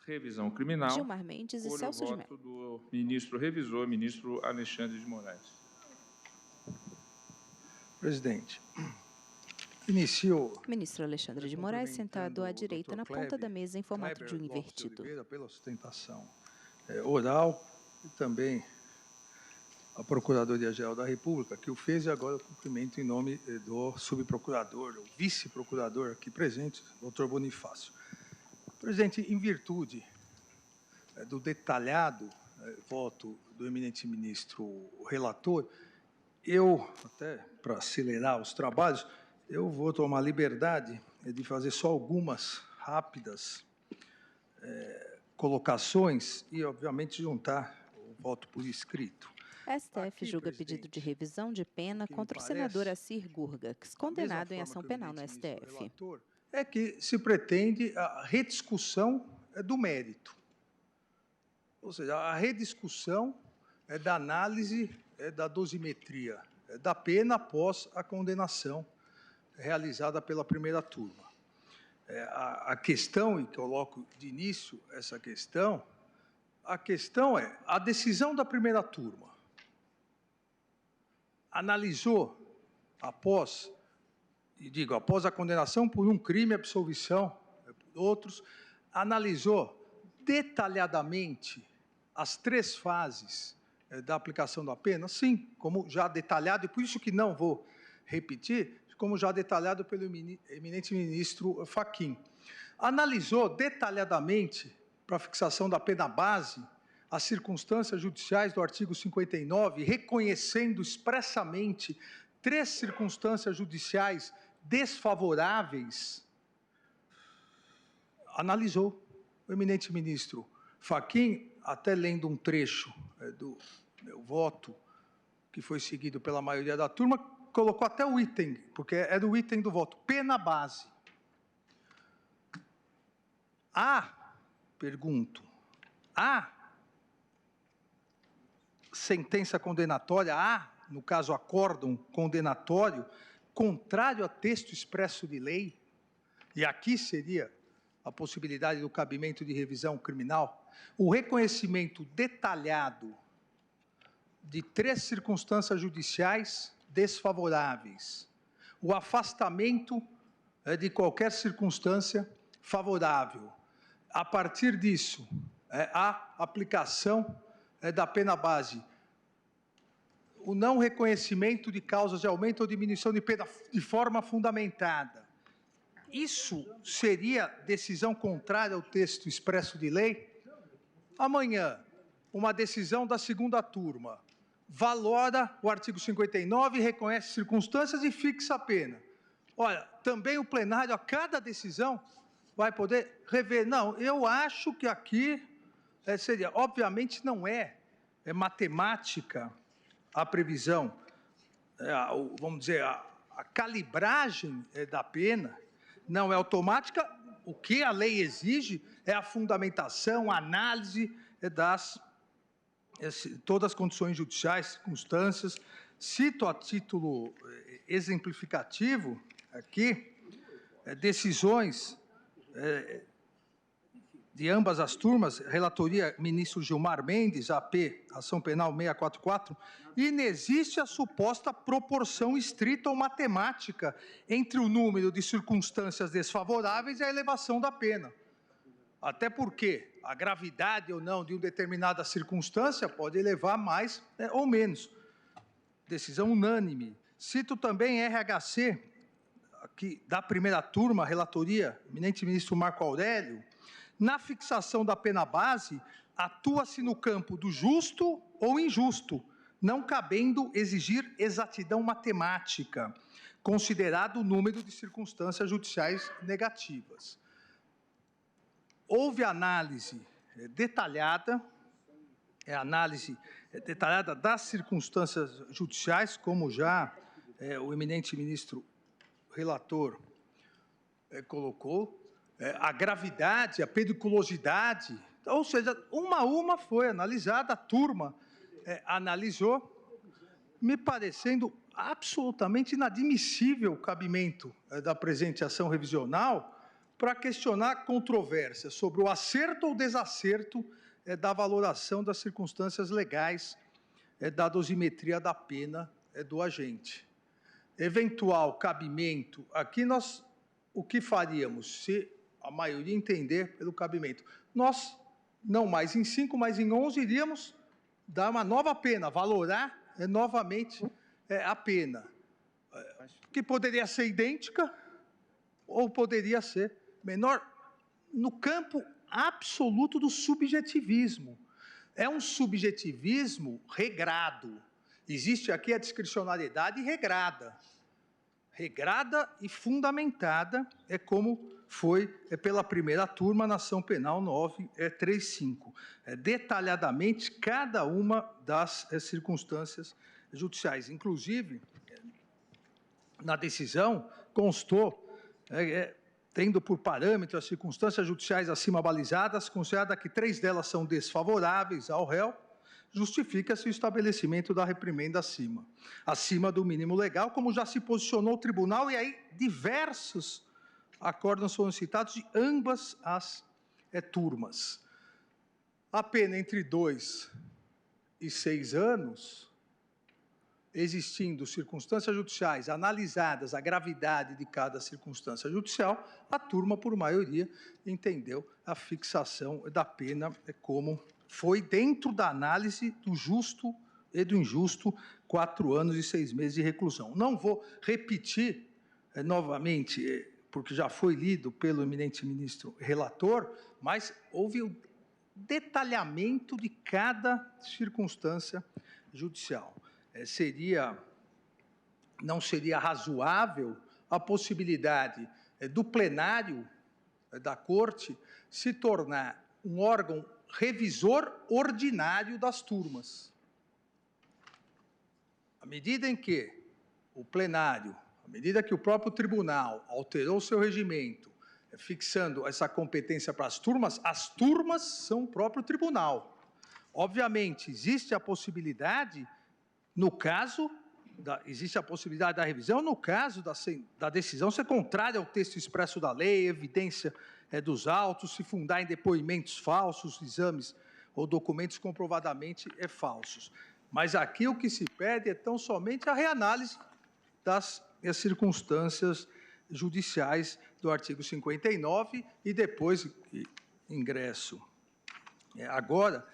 Revisão criminal. Gilmar Mendes e Celso de Mello. Voto do ministro revisor, ministro Alexandre de Moraes. Presidente, inicio... Ministro Alexandre de Moraes, sentado à direita na ponta da mesa em formato de um invertido. Pela sustentação oral e também a Procuradoria-Geral da República, que o fez, e agora eu cumprimento em nome do subprocurador, o vice-procurador aqui presente, doutor Bonifácio. Presidente, em virtude do detalhado voto do eminente ministro relator, eu, até para acelerar os trabalhos, eu vou tomar liberdade de fazer só algumas rápidas colocações e, obviamente, juntar o voto por escrito. STF julga pedido de revisão de pena contra o senador Assir Gurgax, condenado em ação penal no STF. É que se pretende a rediscussão do mérito. Ou seja, a rediscussão da análise da dosimetria da pena após a condenação realizada pela primeira turma. A questão, e coloco de início essa questão, a questão é a decisão da primeira turma analisou após a condenação por um crime, absolvição por outros, analisou detalhadamente as 3 fases da aplicação da pena? Sim, como já detalhado, e por isso que não vou repetir, como já detalhado pelo eminente ministro Fachin. Analisou detalhadamente, para a fixação da pena base, as circunstâncias judiciais do artigo 59, reconhecendo expressamente 3 circunstâncias judiciais desfavoráveis. Analisou o eminente ministro Fachin, até lendo um trecho do meu voto, que foi seguido pela maioria da turma, colocou até o item, porque era o item do voto, pena base. Pergunto, há sentença condenatória, no caso, acórdão condenatório, contrário a texto expresso de lei? E aqui seria a possibilidade do cabimento de revisão criminal? O reconhecimento detalhado de 3 circunstâncias judiciais desfavoráveis, o afastamento de qualquer circunstância favorável. A partir disso, a aplicação da pena base, o não reconhecimento de causas de aumento ou diminuição de pena de forma fundamentada. Isso seria decisão contrária ao texto expresso de lei? Amanhã, uma decisão da segunda turma valora o artigo 59, reconhece circunstâncias e fixa a pena. Olha, também o plenário, a cada decisão, vai poder rever. Não, eu acho que aqui seria, obviamente não é matemática a previsão, vamos dizer, a calibragem da pena não é automática. O que a lei exige é a fundamentação, a análise das todas as condições judiciais, circunstâncias. Cito a título exemplificativo aqui decisões de ambas as turmas, relatoria ministro Gilmar Mendes, AP, Ação Penal 644, inexiste a suposta proporção estrita ou matemática entre o número de circunstâncias desfavoráveis e a elevação da pena. Até porque a gravidade ou não de uma determinada circunstância pode elevar mais ou menos. Decisão unânime. Cito também RHC, aqui da primeira turma, relatoria, eminente ministro Marco Aurélio. Na fixação da pena base, atua-se no campo do justo ou injusto, não cabendo exigir exatidão matemática, considerado o número de circunstâncias judiciais negativas. Houve análise detalhada, das circunstâncias judiciais, como já o eminente ministro relator colocou, a gravidade, a periculosidade, ou seja, uma a uma foi analisada, a turma analisou, me parecendo absolutamente inadmissível o cabimento da presente ação revisional, para questionar controvérsia sobre o acerto ou desacerto da valoração das circunstâncias legais da dosimetria da pena do agente. Eventual cabimento, aqui o que faríamos se a maioria entender pelo cabimento? Nós, não mais em 5, mas em 11, iríamos dar uma nova pena, valorar novamente a pena, que poderia ser idêntica ou poderia ser menor, no campo absoluto do subjetivismo. É um subjetivismo regrado. Existe aqui a discricionariedade regrada. Regrada e fundamentada, como foi pela primeira turma na ação penal 935. Detalhadamente, cada uma das circunstâncias judiciais. Inclusive, na decisão, constou, tendo por parâmetro as circunstâncias judiciais acima balizadas, considerada que 3 delas são desfavoráveis ao réu, justifica-se o estabelecimento da reprimenda acima do mínimo legal, como já se posicionou o tribunal, e aí diversos acórdãos foram citados de ambas as turmas. A pena entre 2 e 6 anos, existindo circunstâncias judiciais analisadas a gravidade de cada circunstância judicial, a turma, por maioria, entendeu a fixação da pena como foi dentro da análise do justo e do injusto 4 anos e 6 meses de reclusão. Não vou repetir novamente, porque já foi lido pelo eminente ministro relator, mas houve o detalhamento de cada circunstância judicial. Não seria razoável a possibilidade do plenário da Corte se tornar um órgão revisor ordinário das turmas. À medida em que o plenário, à medida que o próprio tribunal alterou seu regimento, fixando essa competência para as turmas são o próprio tribunal. Obviamente, existe a possibilidade, no caso, existe a possibilidade da revisão, no caso da decisão ser contrária ao texto expresso da lei, evidência dos autos, se fundar em depoimentos falsos, exames ou documentos comprovadamente falsos. Mas aqui o que se pede é tão somente a reanálise das circunstâncias judiciais do artigo 59 e depois ingresso. Agora,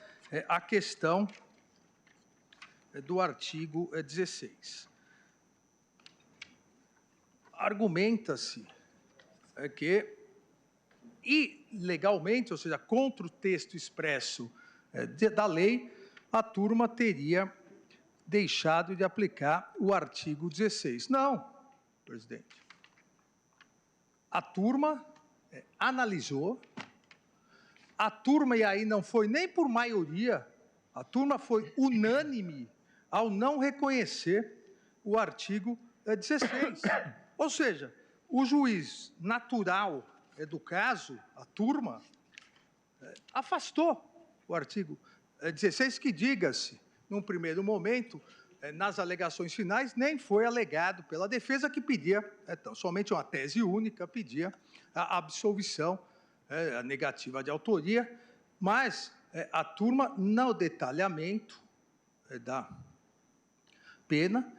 a questão do artigo 16. Argumenta-se que, ilegalmente, ou seja, contra o texto expresso da lei, a turma teria deixado de aplicar o artigo 16. Não, presidente. A turma analisou, a turma, e aí não foi nem por maioria, a turma foi unânime ao não reconhecer o artigo 16. Ou seja, o juiz natural do caso, a turma, afastou o artigo 16, que, diga-se, num primeiro momento, nas alegações finais, nem foi alegado pela defesa, que pedia, somente uma tese única, pedia a absolvição, a negativa de autoria, mas a turma, no detalhamento da pena,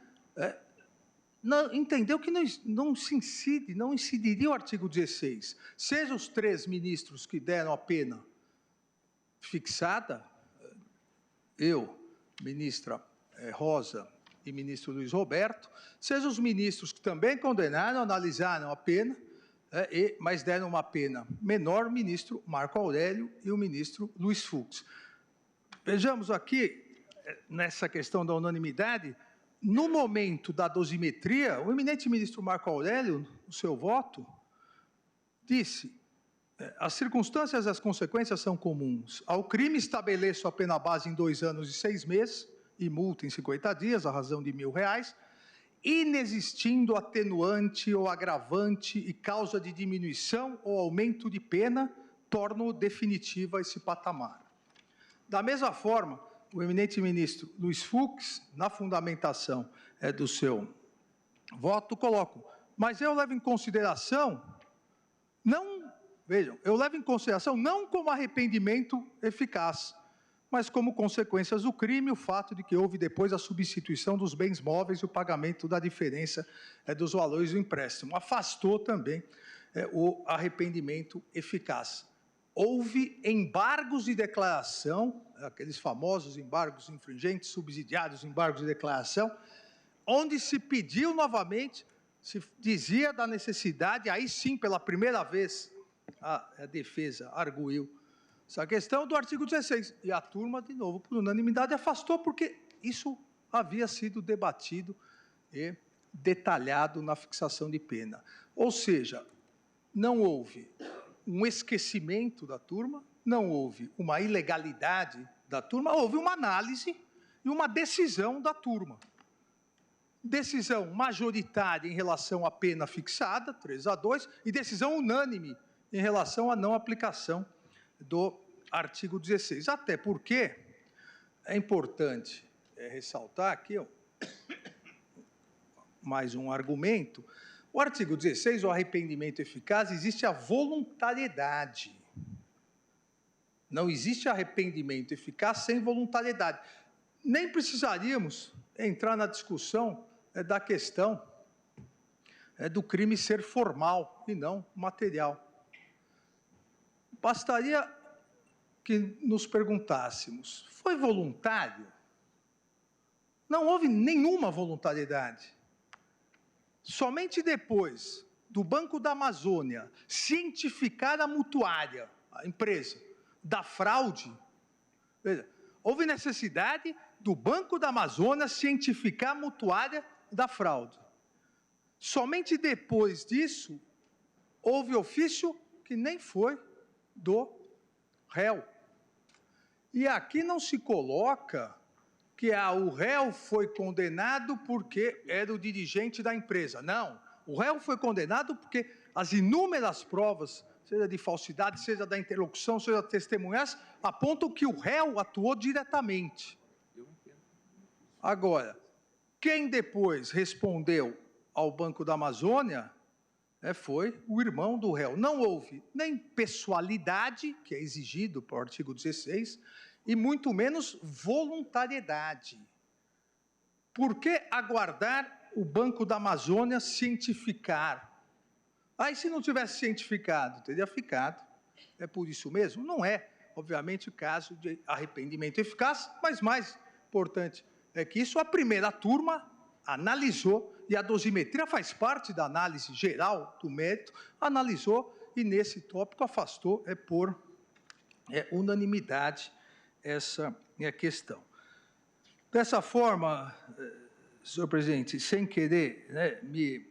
entendeu que não incidiria o artigo 16. Seja os 3 ministros que deram a pena fixada, eu, ministra Rosa e ministro Luiz Roberto, seja os ministros que também condenaram, analisaram a pena, mas deram uma pena menor, o ministro Marco Aurélio e o ministro Luiz Fux. Vejamos aqui, nessa questão da unanimidade, no momento da dosimetria, o eminente ministro Marco Aurélio, no seu voto, disse: as circunstâncias e as consequências são comuns. Ao crime, estabeleço a pena base em 2 anos e 6 meses e multa em 50 dias, à razão de R$1.000, inexistindo atenuante ou agravante e causa de diminuição ou aumento de pena, torno definitiva esse patamar. Da mesma forma, o eminente ministro Luiz Fux, na fundamentação do seu voto, coloca: mas eu levo em consideração não vejam, eu levo em consideração não como arrependimento eficaz, mas como consequências do crime, o fato de que houve depois a substituição dos bens móveis e o pagamento da diferença dos valores do empréstimo. Afastou também o arrependimento eficaz. Houve embargos de declaração, aqueles famosos embargos infringentes, subsidiários embargos de declaração, onde se pediu novamente, se dizia da necessidade, aí sim, pela primeira vez, a defesa arguiu essa questão do artigo 16. E a turma, de novo, por unanimidade, afastou, porque isso havia sido debatido e detalhado na fixação de pena. Ou seja, não houve um esquecimento da turma, não houve uma ilegalidade da turma, houve uma análise e uma decisão da turma. Decisão majoritária em relação à pena fixada, 3-2, e decisão unânime em relação à não aplicação do artigo 16. Até porque é importante ressaltar aqui mais um argumento. O artigo 16, o arrependimento eficaz, existe a voluntariedade. Não existe arrependimento eficaz sem voluntariedade. Nem precisaríamos entrar na discussão da questão do crime ser formal e não material. Bastaria que nos perguntássemos, foi voluntário? Não houve nenhuma voluntariedade. Somente depois do Banco da Amazônia cientificar a mutuária, a empresa, da fraude, veja, houve necessidade do Banco da Amazônia cientificar a mutuária da fraude. Somente depois disso, houve ofício que nem foi do réu. E aqui não se coloca que o réu foi condenado porque era o dirigente da empresa. Não, o réu foi condenado porque as inúmeras provas, seja de falsidade, seja da interlocução, seja testemunhas, apontam que o réu atuou diretamente. Agora, quem depois respondeu ao Banco da Amazônia foi o irmão do réu. Não houve nem pessoalidade, que é exigido para o artigo 16, e muito menos voluntariedade. Por que aguardar o Banco da Amazônia cientificar? Aí, se não tivesse cientificado, teria ficado. É por isso mesmo? Não é, obviamente, o caso de arrependimento eficaz, mas mais importante é que isso a primeira turma analisou, e a dosimetria faz parte da análise geral do mérito, analisou e, nesse tópico, afastou por unanimidade essa questão. Dessa forma, senhor presidente, sem querer me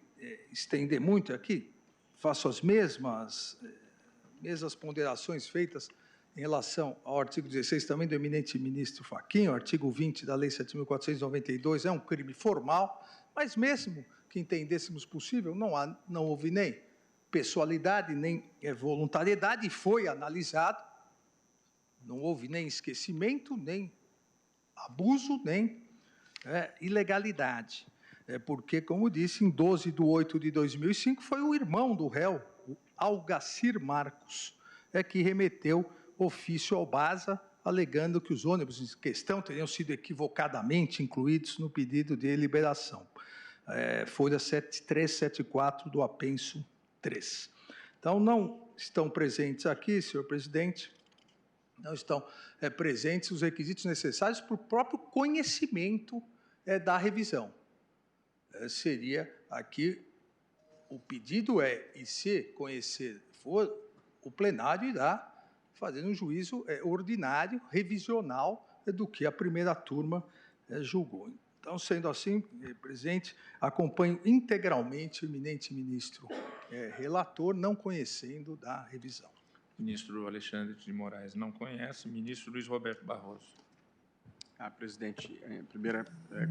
estender muito aqui, faço as mesmas ponderações feitas em relação ao artigo 16 também do eminente ministro Fachin, o artigo 20 da Lei 7.492 é um crime formal, mas mesmo que entendêssemos possível, não houve nem pessoalidade, nem voluntariedade, e foi analisado, não houve nem esquecimento, nem abuso, nem ilegalidade. Porque, como disse, em 12/8/2005, foi o irmão do réu, o Algacir Marcos, que remeteu ofício ao BASA, alegando que os ônibus em questão teriam sido equivocadamente incluídos no pedido de liberação. Folha 7374 do apenso 3. Então, não estão presentes aqui, senhor presidente, não estão presentes os requisitos necessários para o próprio conhecimento da revisão. Seria aqui, o pedido e se conhecer for, o plenário irá fazer um juízo ordinário, revisional, do que a primeira turma julgou. Então, sendo assim, presidente, acompanho integralmente o eminente ministro relator, não conhecendo da revisão. Ministro Alexandre de Moraes não conhece. Ministro Luiz Roberto Barroso. Presidente, a primeira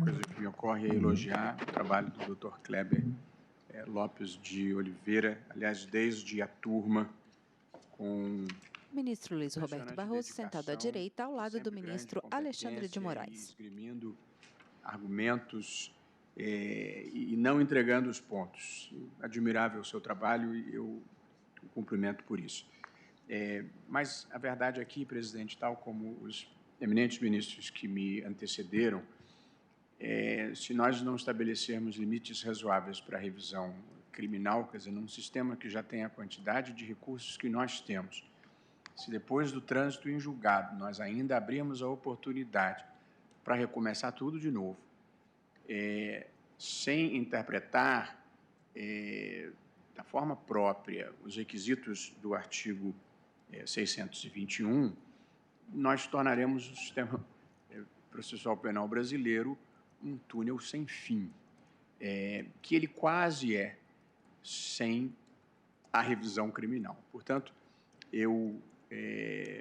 coisa que me ocorre é elogiar o trabalho do Dr. Kleber Lopes de Oliveira, aliás, desde a turma com... Ministro Luiz Roberto Barroso, sentado à direita, ao lado do ministro Alexandre de Moraes. Esgrimindo argumentos e não entregando os pontos. Admirável o seu trabalho, e eu o cumprimento por isso. Mas a verdade aqui, presidente, tal como os eminentes ministros que me antecederam, se nós não estabelecermos limites razoáveis para a revisão criminal, quer dizer, num sistema que já tem a quantidade de recursos que nós temos, se depois do trânsito em julgado nós ainda abrirmos a oportunidade para recomeçar tudo de novo, sem interpretar da forma própria os requisitos do artigo 621, nós tornaremos o sistema processual penal brasileiro um túnel sem fim, que ele quase sem a revisão criminal. Portanto, eu,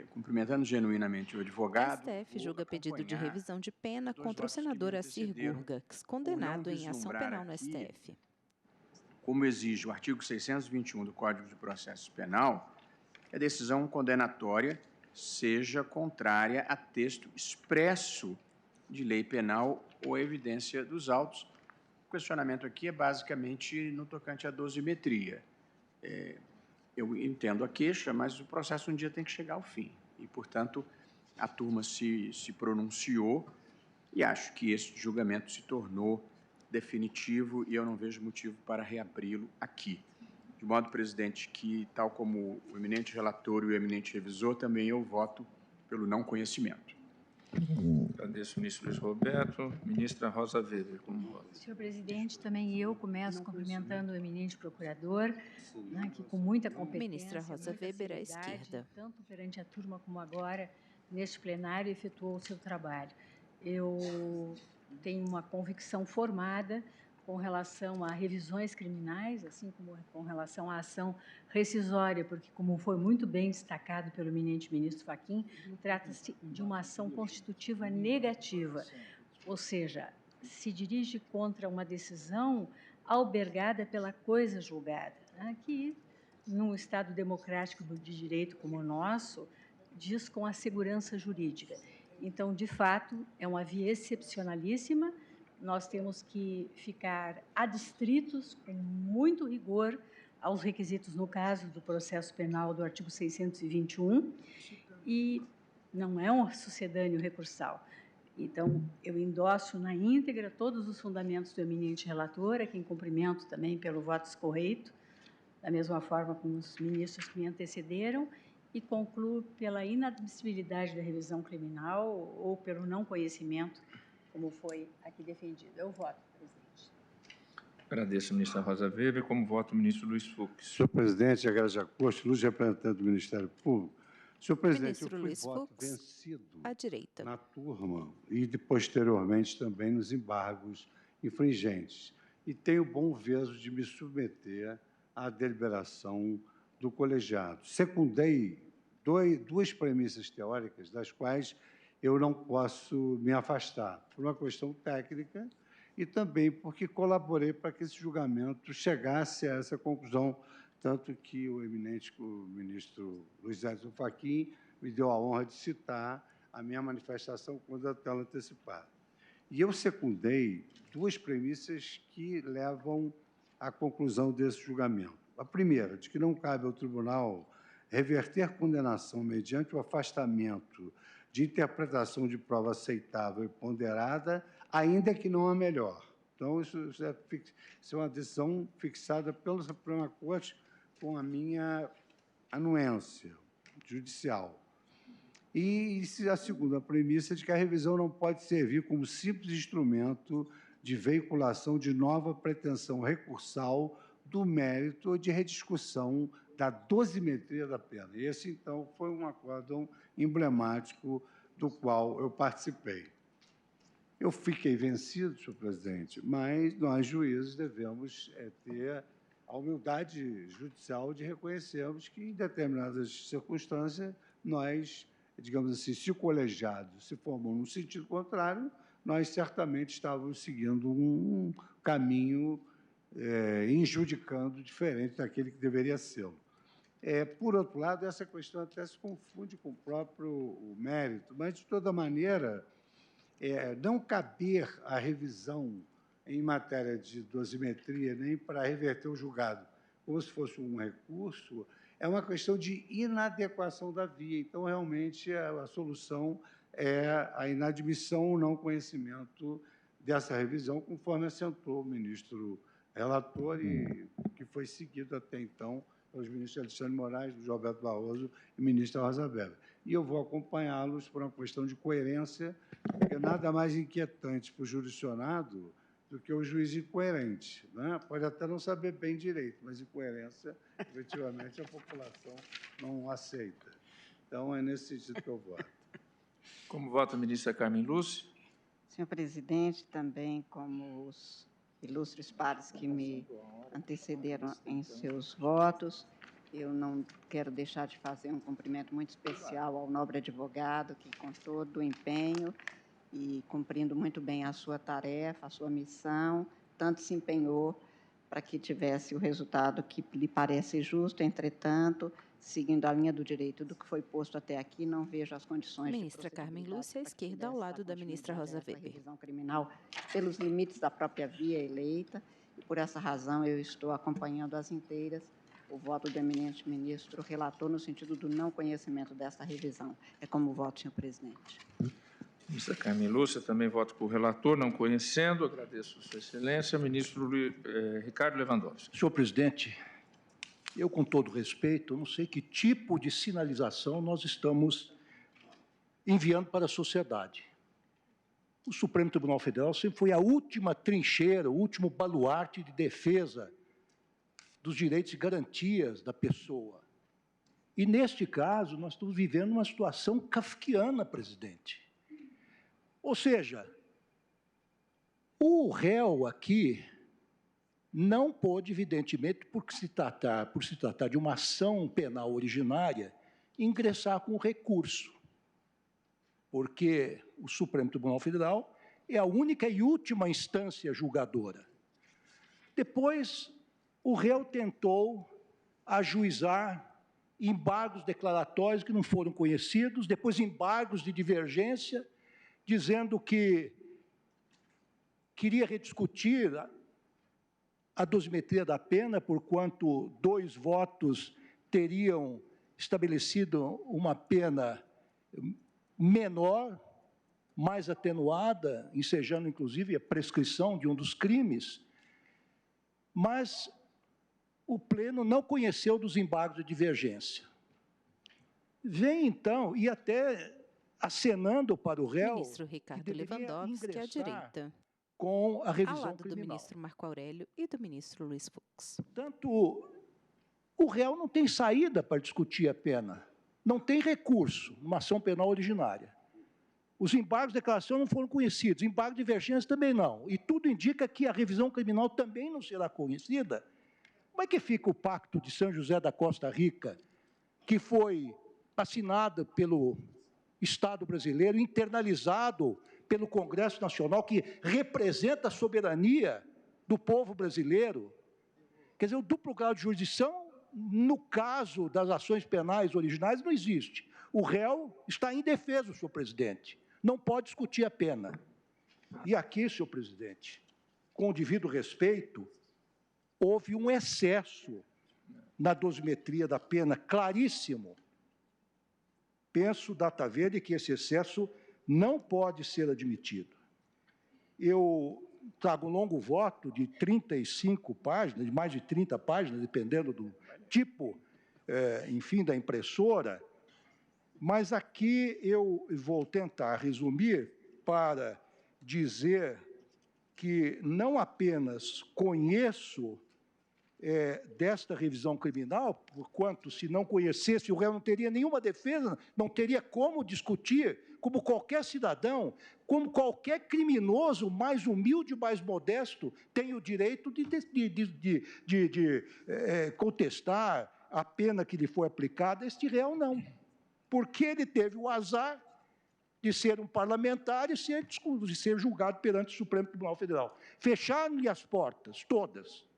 cumprimentando genuinamente o advogado... O STF julga pedido de revisão de pena contra o senador Assir Gurgax, condenado em ação penal no STF. Como exige o artigo 621 do Código de Processo Penal, a decisão condenatória seja contrária a texto expresso de lei penal ou evidência dos autos. O questionamento aqui é basicamente no tocante à dosimetria. Eu entendo a queixa, mas o processo um dia tem que chegar ao fim. E, portanto, a turma se pronunciou e acho que esse julgamento se tornou definitivo e eu não vejo motivo para reabri-lo aqui. De modo, presidente, que, tal como o eminente relator e o eminente revisor, também eu voto pelo não conhecimento. Agradeço, ministro Luiz Roberto. Ministra Rosa Weber, como vota? Senhor presidente, também eu começo cumprimentando o eminente procurador, né, que com muita competência, Ministra Rosa Weber, à esquerda. tanto perante a turma como agora, neste plenário, efetuou o seu trabalho. Eu tenho uma convicção formada com relação a revisões criminais, assim como com relação à ação rescisória, porque, como foi muito bem destacado pelo eminente ministro Fachin, trata-se de uma ação constitutiva negativa, ou seja, se dirige contra uma decisão albergada pela coisa julgada, né, que, num Estado democrático de direito como o nosso, diz com a segurança jurídica. Então, de fato, é uma via excepcionalíssima. Nós temos que ficar adstritos com muito rigor aos requisitos, no caso do processo penal do artigo 621, e não é um sucedâneo recursal. Então, eu endosso na íntegra todos os fundamentos do eminente relator, a quem cumprimento também pelo voto escorreito, da mesma forma como os ministros que me antecederam, e concluo pela inadmissibilidade da revisão criminal ou pelo não conhecimento, como foi aqui defendido. Eu voto, presidente. Agradeço, ministra Rosa Weber. Como voto, o ministro Luiz Fux? Senhor presidente, Egrégio Acosta, luz representante do Ministério Público. Senhor presidente, Ministro eu fui Luiz voto Fux, vencido à direita. na turma e, posteriormente, também nos embargos infringentes. E tenho bom veso de me submeter à deliberação do colegiado. Secundei duas premissas teóricas, das quais eu não posso me afastar, por uma questão técnica e também porque colaborei para que esse julgamento chegasse a essa conclusão, tanto que o eminente ministro Luiz Edson Fachin me deu a honra de citar a minha manifestação contra a tela antecipada. E eu secundei duas premissas que levam à conclusão desse julgamento. A primeira, de que não cabe ao tribunal reverter condenação mediante o afastamento de interpretação de prova aceitável e ponderada, ainda que não a melhor. Então, isso é uma decisão fixada pela Suprema Corte com a minha anuência judicial. E a segunda premissa é de que a revisão não pode servir como simples instrumento de veiculação de nova pretensão recursal do mérito ou de rediscussão da dosimetria da pena. Esse, então, foi um acórdão emblemático do qual eu participei. Eu fiquei vencido, senhor presidente, mas nós, juízes, devemos ter a humildade judicial de reconhecermos que, em determinadas circunstâncias, nós, digamos assim, se o colegiado se formou num sentido contrário, nós certamente estávamos seguindo um caminho injudicando diferente daquele que deveria ser. Por outro lado, essa questão até se confunde com o próprio mérito, mas, de toda maneira, não caber a revisão em matéria de dosimetria nem para reverter o julgado, como se fosse um recurso, é uma questão de inadequação da via. Então, realmente, a solução é a inadmissão ou não conhecimento dessa revisão, conforme assentou o ministro relator e que foi seguido até então pelos ministros Alexandre Moraes, Luiz Roberto Barroso e ministra Rosa Weber. E eu vou acompanhá-los por uma questão de coerência, porque nada mais inquietante para o jurisdicionado do que o juiz incoerente, né? Pode até não saber bem direito, mas incoerência, efetivamente, a população não aceita. Então, é nesse sentido que eu voto. Como vota a ministra Carmen Lúcia? Senhor presidente, também como os ilustres pares que me antecederam em seus votos, eu não quero deixar de fazer um cumprimento muito especial ao nobre advogado, que com todo o empenho e cumprindo muito bem a sua tarefa, a sua missão, tanto se empenhou para que tivesse o resultado que lhe parece justo. Entretanto, seguindo a linha do direito do que foi posto até aqui, não vejo as condições Ministra Carmen Lúcia, à esquerda, ao lado da ministra Rosa Weber. Revisão criminal pelos limites da própria via eleita, e por essa razão eu estou acompanhando às inteiras o voto do eminente ministro relator no sentido do não conhecimento dessa revisão. É como voto, senhor presidente. Ministra Carmen Lúcia, também voto por relator, não conhecendo. Agradeço Sua Excelência. Ministro Ricardo Lewandowski. Senhor presidente, eu, com todo respeito, não sei que tipo de sinalização nós estamos enviando para a sociedade. O Supremo Tribunal Federal sempre foi a última trincheira, o último baluarte de defesa dos direitos e garantias da pessoa. E, neste caso, nós estamos vivendo uma situação kafkiana, presidente. Ou seja, o réu aqui não pôde, evidentemente, por se tratar de uma ação penal originária, ingressar com recurso, porque o Supremo Tribunal Federal é a única e última instância julgadora. Depois, o réu tentou ajuizar embargos declaratórios que não foram conhecidos, depois embargos de divergência, dizendo que queria rediscutir a dosimetria da pena, porquanto 2 votos teriam estabelecido uma pena menor, mais atenuada, ensejando, inclusive, a prescrição de um dos crimes, mas o Pleno não conheceu dos embargos de divergência. Vem, então, e até acenando para o réu... Ministro Ricardo Lewandowski, à direita, com a revisão ao lado criminal. do ministro Marco Aurélio e do ministro Luiz Fux. Portanto, o réu não tem saída para discutir a pena, não tem recurso numa ação penal originária. Os embargos de declaração não foram conhecidos, embargo de divergência também não, e tudo indica que a revisão criminal também não será conhecida. Como é que fica o Pacto de São José da Costa Rica, que foi assinado pelo Estado brasileiro, internalizado pelo Congresso Nacional, que representa a soberania do povo brasileiro? Quer dizer, o duplo grau de jurisdição, no caso das ações penais originais, não existe. O réu está indefeso, senhor presidente. Não pode discutir a pena. E aqui, senhor presidente, com o devido respeito, houve um excesso na dosimetria da pena, claríssimo. Penso, data verde, que esse excesso não pode ser admitido. Eu trago um longo voto de 35 páginas, de mais de 30 páginas, dependendo do tipo, enfim, da impressora, mas aqui eu vou tentar resumir para dizer que não apenas conheço desta revisão criminal, porquanto, se não conhecesse, o réu não teria nenhuma defesa, não teria como discutir, como qualquer cidadão, como qualquer criminoso mais humilde, mais modesto, tem o direito de contestar a pena que lhe foi aplicada. Este réu não, porque ele teve o azar de ser um parlamentar e de ser julgado perante o Supremo Tribunal Federal. Fecharam-lhe as portas, todas.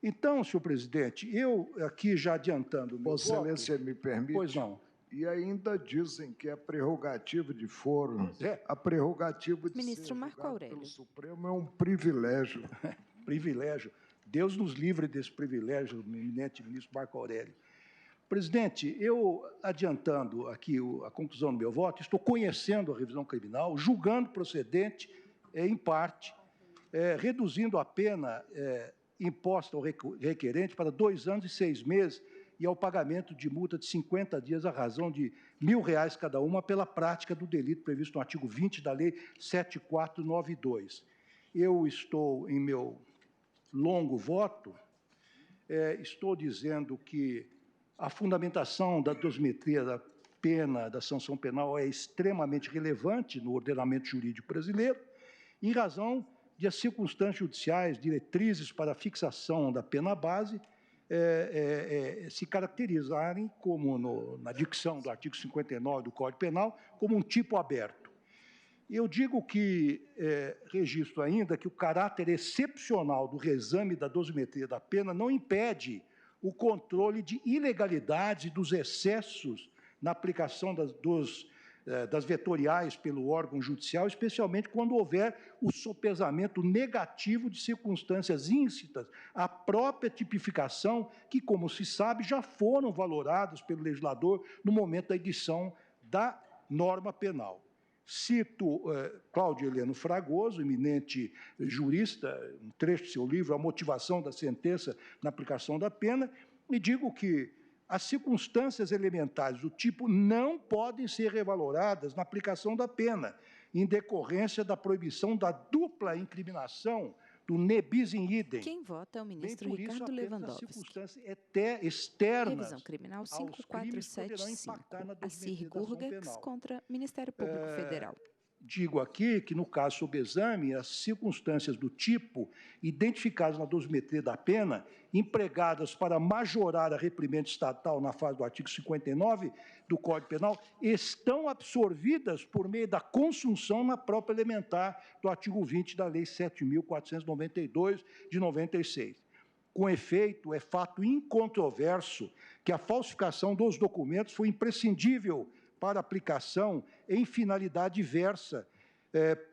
Então, senhor presidente, eu aqui já adiantando o meu Vossa Excelência me permite? Pois não. E ainda dizem que a prerrogativa de foro, a prerrogativa de Ministro ser Marco julgado Aurélio. pelo Supremo é um privilégio. Privilégio. Deus nos livre desse privilégio, eminente ministro Marco Aurélio. Presidente, eu, adiantando aqui a conclusão do meu voto, estou conhecendo a revisão criminal, julgando procedente, em parte, reduzindo a pena imposta ao requerente para 2 anos e 6 meses e ao pagamento de multa de 50 dias à razão de R$ 1.000 cada uma pela prática do delito previsto no artigo 20 da Lei 7492. Eu estou, em meu longo voto, estou dizendo que a fundamentação da dosimetria da pena, da sanção penal, é extremamente relevante no ordenamento jurídico brasileiro, em razão de as circunstâncias judiciais, diretrizes para a fixação da pena base, se caracterizarem, como na dicção do artigo 59 do Código Penal, como um tipo aberto. Eu digo que, registro ainda, que o caráter excepcional do reexame da dosimetria da pena não impede o controle de ilegalidades e dos excessos na aplicação das vetoriais pelo órgão judicial, especialmente quando houver o sopesamento negativo de circunstâncias íncitas à própria tipificação, que, como se sabe, já foram valoradas pelo legislador no momento da edição da norma penal. Cito Cláudio Heleno Fragoso, eminente jurista, um trecho de seu livro, A Motivação da Sentença na Aplicação da Pena, e digo que as circunstâncias elementares do tipo não podem ser revaloradas na aplicação da pena, em decorrência da proibição da dupla incriminação, do ne bis in idem. Quem vota é o ministro Nem por isso, Ricardo apenas as Lewandowski. circunstâncias externas Revisão criminal aos crimes poderão 5475. impactar na Assir dosimetria da ação Gurgax penal. contra Ministério Público Federal. Digo aqui que, no caso sob exame, as circunstâncias do tipo identificadas na dosimetria da pena, empregadas para majorar a reprimenda estatal na fase do artigo 59 do Código Penal, estão absorvidas por meio da consunção na própria elementar do artigo 20 da Lei 7.492, de 96. Com efeito, é fato incontroverso que a falsificação dos documentos foi imprescindível para aplicação em finalidade diversa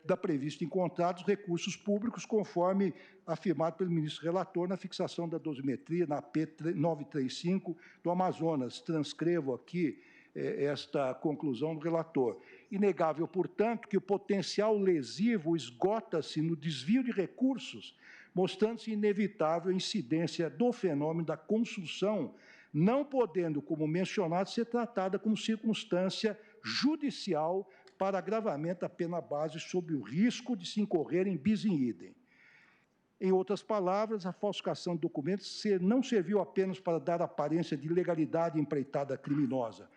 da prevista em contratos recursos públicos, conforme afirmado pelo ministro relator na fixação da dosimetria na P935 do Amazonas. Transcrevo aqui esta conclusão do relator. Inegável, portanto, que o potencial lesivo esgota-se no desvio de recursos, mostrando-se inevitável a incidência do fenômeno da consunção, não podendo, como mencionado, ser tratada como circunstância judicial para agravamento da pena base sob o risco de se incorrer em bis in idem. Em outras palavras, a falsificação de documentos não serviu apenas para dar aparência de ilegalidade à empreitada criminosa,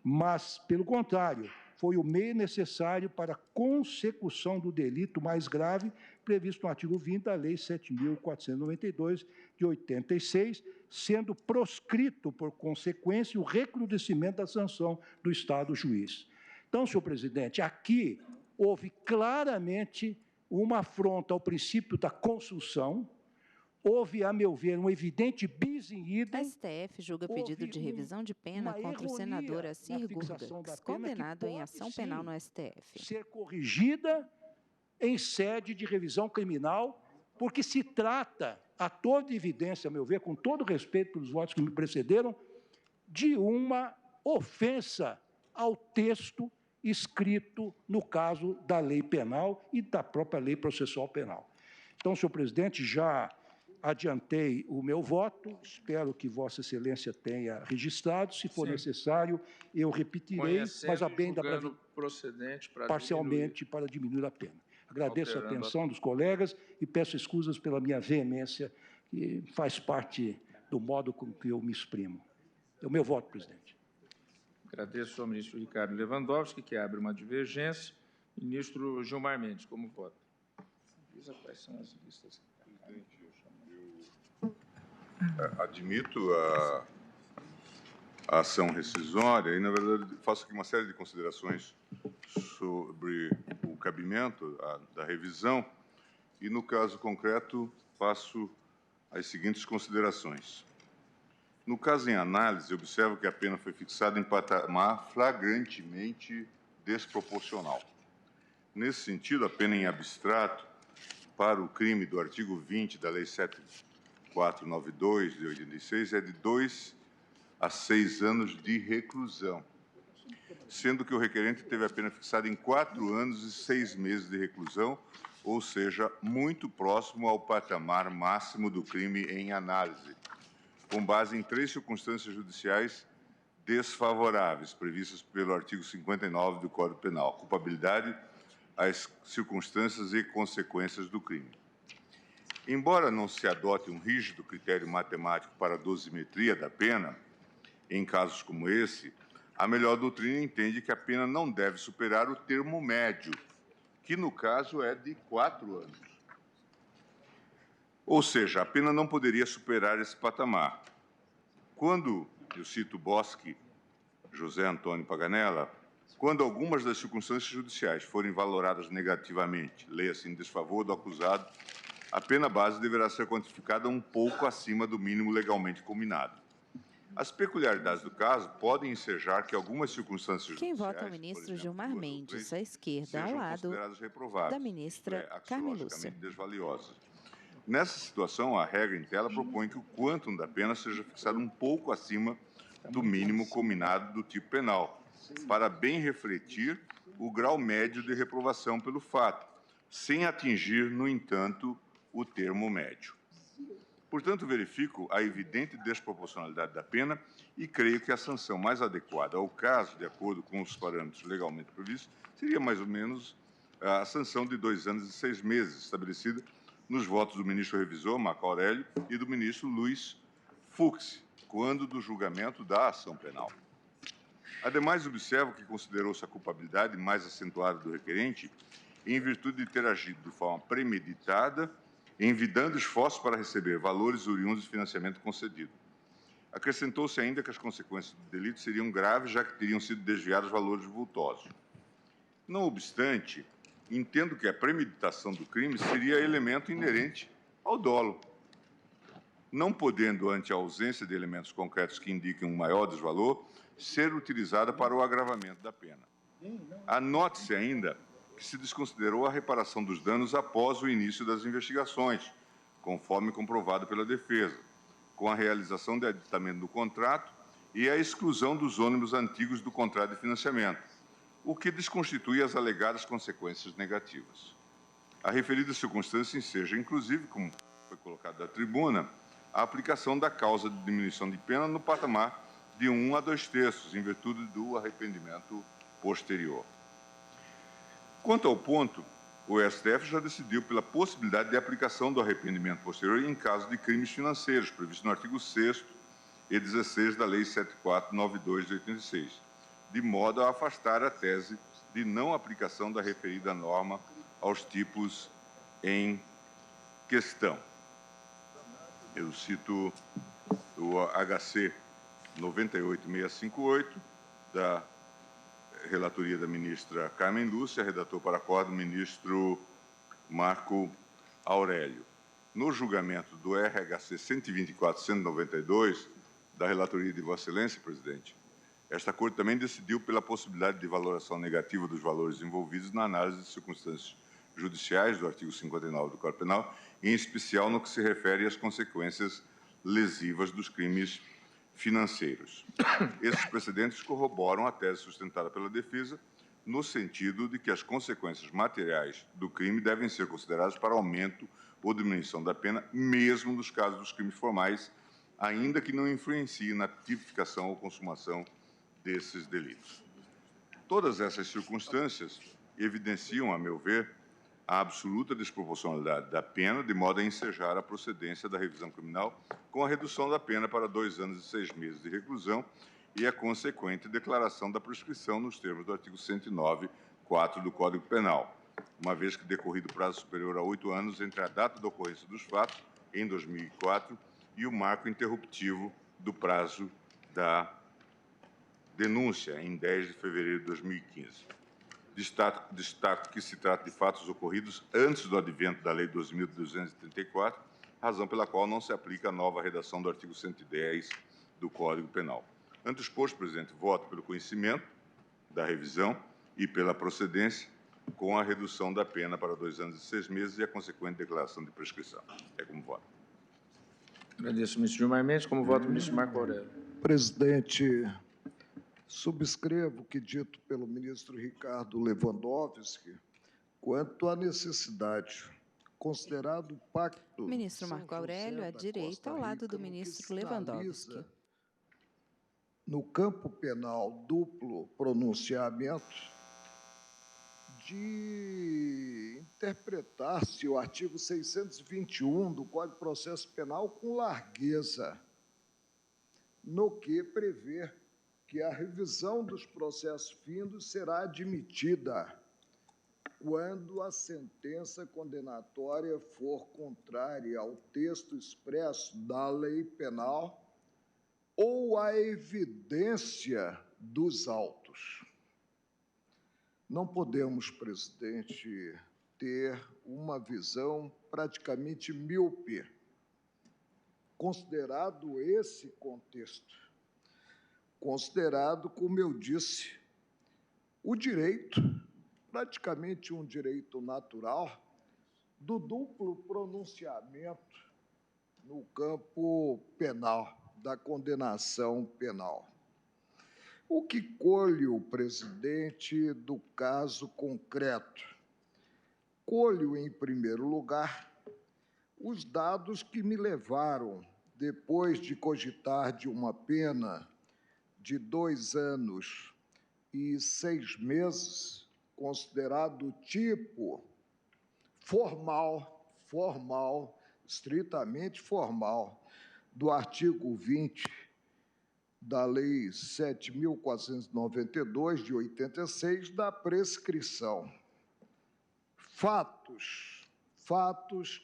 mas, pelo contrário, foi o meio necessário para a consecução do delito mais grave previsto no artigo 20 da Lei 7.492, de 86, sendo proscrito, por consequência, o recrudescimento da sanção do Estado juiz. Então, senhor presidente, aqui houve claramente uma afronta ao princípio da consunção, houve, a meu ver, um evidente bis in idem. A STF julga pedido de revisão de pena contra o senador Assir Gurgax, condenado em ação penal no STF. Ser corrigida em sede de revisão criminal, porque se trata, a toda evidência, a meu ver, com todo respeito pelos votos que me precederam, de uma ofensa ao texto escrito no caso da lei penal e da própria lei processual penal. Então, senhor presidente, já adiantei o meu voto, espero que Vossa Excelência tenha registrado, se for necessário, eu repetirei, mas a bem da procedente para parcialmente para diminuir a pena. Agradeço a atenção dos colegas e peço escusas pela minha veemência, que faz parte do modo com que eu me exprimo. É o meu voto, presidente. Agradeço ao ministro Ricardo Lewandowski, que abre uma divergência. Ministro Gilmar Mendes, como vota? Quais são as listas? Presidente, eu admito a ação rescisória e, na verdade, faço aqui uma série de considerações sobre o cabimento da revisão e, no caso concreto, faço as seguintes considerações. No caso em análise, observo que a pena foi fixada em patamar flagrantemente desproporcional. Nesse sentido, a pena em abstrato para o crime do artigo 20 da Lei 7.492, de 86, é de 2 a 6 anos de reclusão, sendo que o requerente teve a pena fixada em 4 anos e 6 meses de reclusão, ou seja, muito próximo ao patamar máximo do crime em análise, com base em 3 circunstâncias judiciais desfavoráveis, previstas pelo artigo 59 do Código Penal: culpabilidade, as circunstâncias e consequências do crime. Embora não se adote um rígido critério matemático para a dosimetria da pena, em casos como esse, a melhor doutrina entende que a pena não deve superar o termo médio, que no caso é de 4 anos. Ou seja, a pena não poderia superar esse patamar. Quando, eu cito Bosque, José Antônio Paganella, quando algumas das circunstâncias judiciais forem valoradas negativamente, leia-se em desfavor do acusado, a pena base deverá ser quantificada um pouco acima do mínimo legalmente combinado. As peculiaridades do caso podem ensejar que algumas circunstâncias Quem judiciais, vota é o ministro por exemplo, Gilmar 2 ou Mendes, 3, à esquerda, ao sejam lado consideradas reprovadas, da ministra Carmen Lúcia. axiologicamente desvaliosas. Nessa situação, a regra em tela propõe que o quantum da pena seja fixado um pouco acima do mínimo combinado do tipo penal, para bem refletir o grau médio de reprovação pelo fato, sem atingir, no entanto, o termo médio. Portanto, verifico a evidente desproporcionalidade da pena e creio que a sanção mais adequada ao caso, de acordo com os parâmetros legalmente previstos, seria mais ou menos a sanção de 2 anos e 6 meses, estabelecida nos votos do ministro revisor, Marco Aurélio, e do ministro Luiz Fux, quando do julgamento da ação penal. Ademais, observo que considerou-se a culpabilidade mais acentuada do requerente em virtude de ter agido de forma premeditada, envidando esforços para receber valores oriundos de financiamento concedido. Acrescentou-se ainda que as consequências do delito seriam graves, já que teriam sido desviados valores vultosos. Não obstante, entendo que a premeditação do crime seria elemento inerente ao dolo, não podendo, ante a ausência de elementos concretos que indiquem um maior desvalor, ser utilizada para o agravamento da pena. Anote-se ainda que se desconsiderou a reparação dos danos após o início das investigações, conforme comprovado pela defesa, com a realização de aditamento do contrato e a exclusão dos ônibus antigos do contrato de financiamento, o que desconstitui as alegadas consequências negativas. A referida circunstância enseja, inclusive, como foi colocado da tribuna, a aplicação da causa de diminuição de pena no patamar de 1 a 2 terços, em virtude do arrependimento posterior. Quanto ao ponto, o STF já decidiu pela possibilidade de aplicação do arrependimento posterior em caso de crimes financeiros, previsto no artigo 6º e 16 da Lei 7492 de 86, de modo a afastar a tese de não aplicação da referida norma aos tipos em questão. Eu cito o HC 98658, da relatoria da ministra Carmen Lúcia, redator para acordo, ministro Marco Aurélio. No julgamento do RHC 124-192, da relatoria de Vossa Excelência, presidente, esta Corte também decidiu pela possibilidade de valoração negativa dos valores envolvidos na análise de circunstâncias judiciais do artigo 59 do Código Penal, em especial no que se refere às consequências lesivas dos crimes financeiros. Esses precedentes corroboram a tese sustentada pela defesa, no sentido de que as consequências materiais do crime devem ser consideradas para aumento ou diminuição da pena, mesmo nos casos dos crimes formais, ainda que não influencie na tipificação ou consumação desses delitos. Todas essas circunstâncias evidenciam, a meu ver, a absoluta desproporcionalidade da pena, de modo a ensejar a procedência da revisão criminal com a redução da pena para 2 anos e 6 meses de reclusão e a consequente declaração da prescrição nos termos do artigo 109.4 do Código Penal, uma vez que decorrido prazo superior a 8 anos entre a data da ocorrência dos fatos, em 2004, e o marco interruptivo do prazo da denúncia, em 10 de fevereiro de 2015. Destaco que se trata de fatos ocorridos antes do advento da Lei 2.234, razão pela qual não se aplica a nova redação do artigo 110 do Código Penal. Ante o exposto, presidente, voto pelo conhecimento da revisão e pela procedência, com a redução da pena para 2 anos e 6 meses e a consequente declaração de prescrição. É como voto. Agradeço, ministro Gilmar Mendes. Como voto, ministro Marco Aurélio. Presidente, subscrevo o que dito pelo ministro Ricardo Lewandowski quanto à necessidade, considerado o Pacto Ministro São Marco Aurélio, José à da direita, Costa ao lado Rica, do no que ministro Lewandowski. sinaliza, no campo penal, duplo pronunciamento, de interpretar-se o artigo 621 do Código de Processo Penal com largueza, no que prevê que a revisão dos processos findos será admitida quando a sentença condenatória for contrária ao texto expresso da lei penal ou à evidência dos autos. Não podemos, presidente, ter uma visão praticamente míope, considerado esse contexto, considerado, como eu disse, o direito, praticamente um direito natural, do duplo pronunciamento no campo penal, da condenação penal. O que colho, presidente, do caso concreto? Colho, em primeiro lugar, os dados que me levaram, depois de cogitar de uma pena de 2 anos e 6 meses, considerado tipo formal, estritamente formal, do artigo 20 da Lei 7.492, de 86, da prescrição. Fatos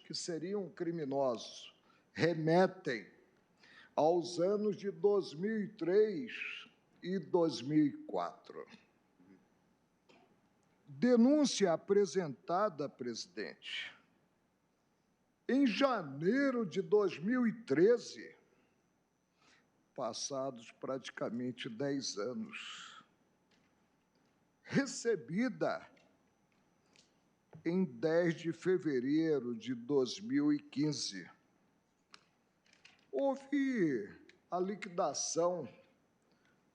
que seriam criminosos remetem aos anos de 2003 e 2004. Denúncia apresentada, presidente, em janeiro de 2013, passados praticamente 10 anos, recebida em 10 de fevereiro de 2015. Houve a liquidação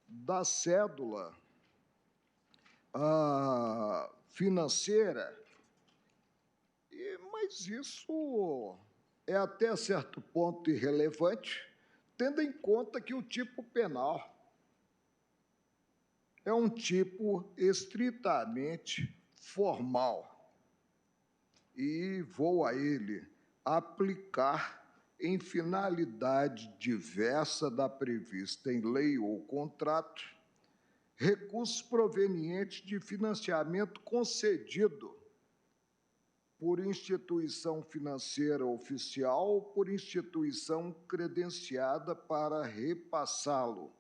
da cédula financeira, mas isso é até certo ponto irrelevante, tendo em conta que o tipo penal é um tipo estritamente formal e vou a ele aplicar em finalidade diversa da prevista em lei ou contrato, recursos provenientes de financiamento concedido por instituição financeira oficial ou por instituição credenciada para repassá-lo.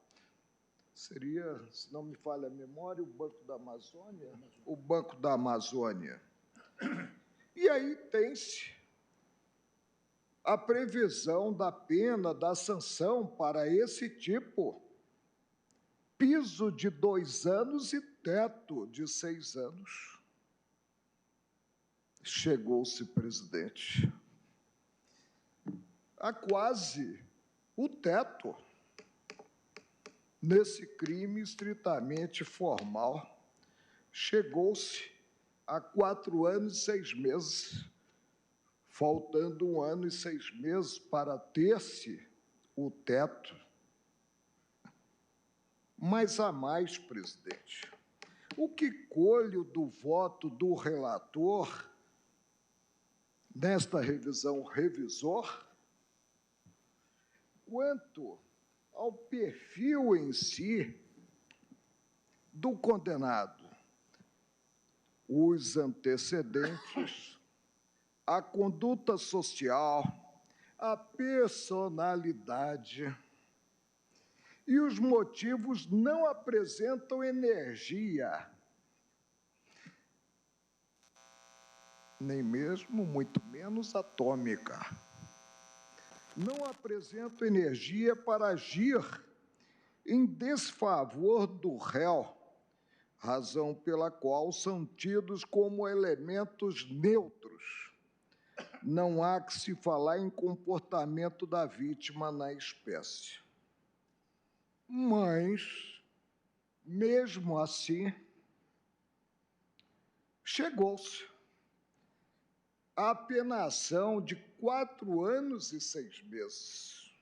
Seria, se não me falha a memória, o Banco da Amazônia? O Banco da Amazônia. E aí tem-se a previsão da pena, da sanção para esse tipo, piso de 2 anos e teto de 6 anos. Chegou-se, presidente, a quase o teto nesse crime estritamente formal. Chegou-se a 4 anos e 6 meses, faltando 1 ano e 6 meses para ter-se o teto. Mas há mais, presidente. O que colho do voto do relator nesta revisão revisor, quanto ao perfil em si do condenado, os antecedentes, a conduta social, a personalidade e os motivos não apresentam energia, nem mesmo, muito menos, atômica. Não apresentam energia para agir em desfavor do réu, razão pela qual são tidos como elementos neutros. Não há que se falar em comportamento da vítima na espécie. Mas, mesmo assim, chegou-se à penação de 4 anos e 6 meses.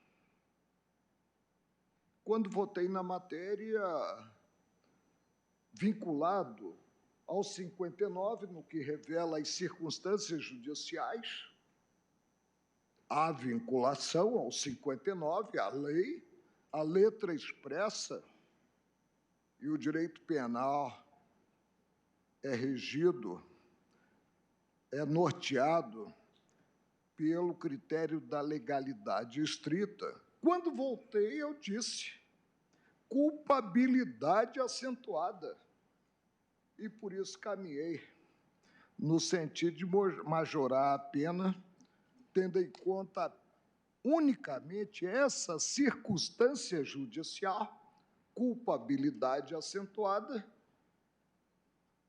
Quando votei na matéria, vinculado ao 59, no que revela as circunstâncias judiciais, há vinculação ao 59, à lei, a letra expressa, e o direito penal é regido, é norteado pelo critério da legalidade estrita. Quando voltei, eu disse culpabilidade acentuada, e por isso caminhei no sentido de majorar a pena, tendo em conta unicamente essa circunstância judicial, culpabilidade acentuada,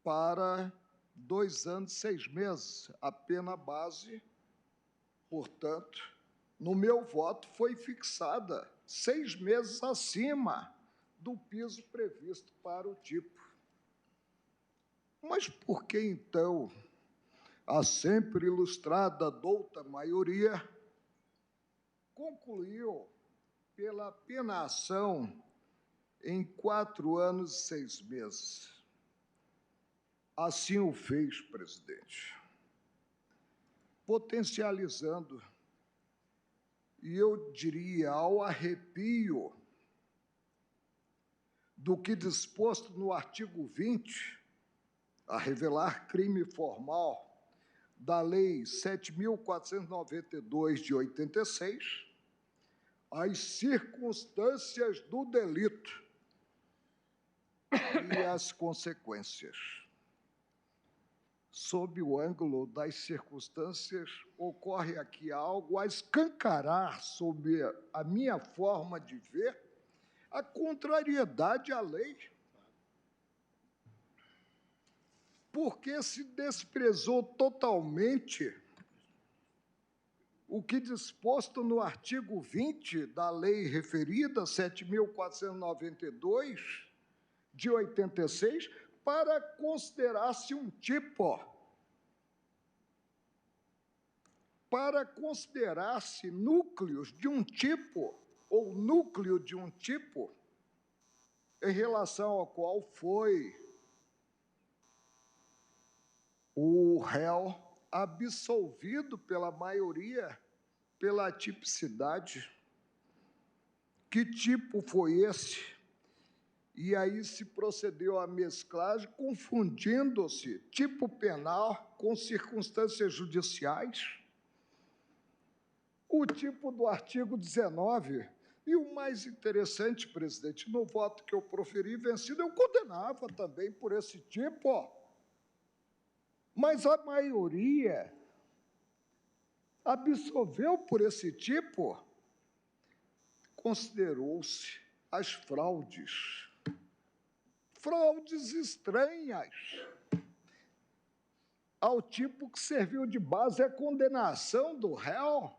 para 2 anos e 6 meses. A pena base, portanto, no meu voto, foi fixada 6 meses acima do piso previsto para o tipo. Mas por que, então, a sempre ilustrada douta maioria concluiu pela penação em 4 anos e 6 meses? Assim o fez, presidente, potencializando, e eu diria ao arrepio, do que disposto no artigo 20, a revelar crime formal da Lei 7.492, de 86, as circunstâncias do delito e as consequências. Sob o ângulo das circunstâncias, ocorre aqui algo a escancarar, sob a minha forma de ver, a contrariedade à lei. Porque se desprezou totalmente o que disposto no artigo 20 da lei referida, 7.492, de 86, para considerar-se um tipo, para considerar-se núcleos de um tipo, ou núcleo de um tipo, em relação ao qual foi o réu absolvido pela maioria, pela tipicidade. Que tipo foi esse? E aí se procedeu à mesclagem, confundindo-se tipo penal com circunstâncias judiciais. O tipo do artigo 19, e o mais interessante, presidente, no voto que eu proferi vencido, eu condenava também por esse tipo. Mas a maioria absolveu por esse tipo, considerou-se as fraudes estranhas ao tipo que serviu de base à condenação do réu,